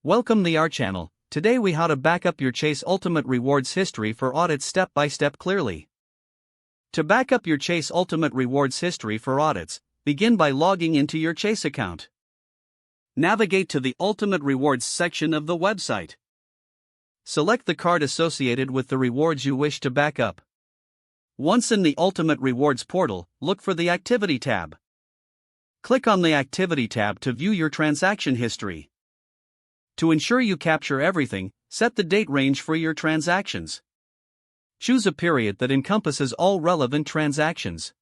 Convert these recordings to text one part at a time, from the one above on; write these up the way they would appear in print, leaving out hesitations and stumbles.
Welcome to our channel. Today we how to back up your Chase Ultimate Rewards history for audits step by step clearly. To back up your Chase Ultimate Rewards history for audits, begin by logging into your Chase account. Navigate to the Ultimate Rewards section of the website. Select the card associated with the rewards you wish to back up. Once in the Ultimate Rewards portal, look for the Activity tab. Click on the Activity tab to view your transaction history. To ensure you capture everything, set the date range for your transactions. Choose a period that encompasses all relevant transactions.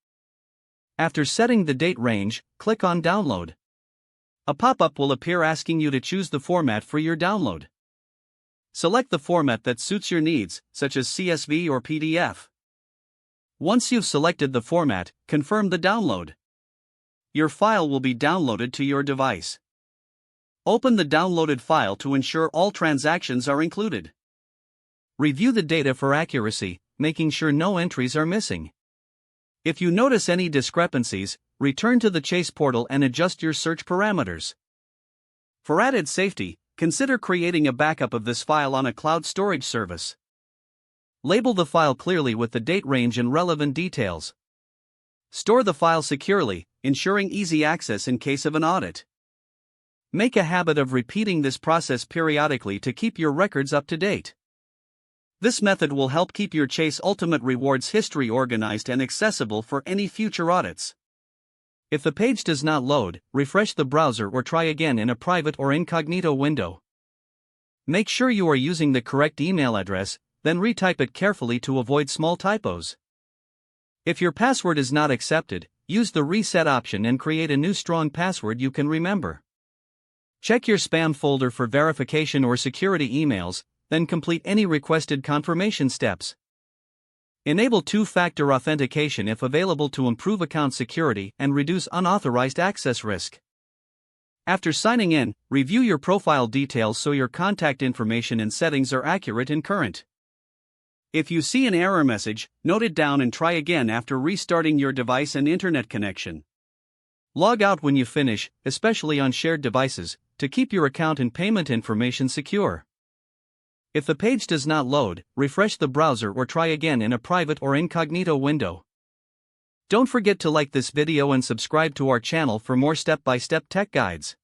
After setting the date range, click on Download. A pop-up will appear asking you to choose the format for your download. Select the format that suits your needs, such as CSV or PDF. Once you've selected the format, confirm the download. Your file will be downloaded to your device. Open the downloaded file to ensure all transactions are included. Review the data for accuracy, making sure no entries are missing. If you notice any discrepancies, return to the Chase portal and adjust your search parameters. For added safety, consider creating a backup of this file on a cloud storage service. Label the file clearly with the date range and relevant details. Store the file securely, ensuring easy access in case of an audit. Make a habit of repeating this process periodically to keep your records up to date. This method will help keep your Chase Ultimate Rewards history organized and accessible for any future audits. If the page does not load, refresh the browser or try again in a private or incognito window. Make sure you are using the correct email address, then retype it carefully to avoid small typos. If your password is not accepted, use the reset option and create a new strong password you can remember. Check your spam folder for verification or security emails, then complete any requested confirmation steps. Enable two-factor authentication if available to improve account security and reduce unauthorized access risk. After signing in, review your profile details so your contact information and settings are accurate and current. If you see an error message, note it down and try again after restarting your device and internet connection. Log out when you finish, especially on shared devices, to keep your account and payment information secure. If the page does not load, refresh the browser or try again in a private or incognito window. Don't forget to like this video and subscribe to our channel for more step-by-step tech guides.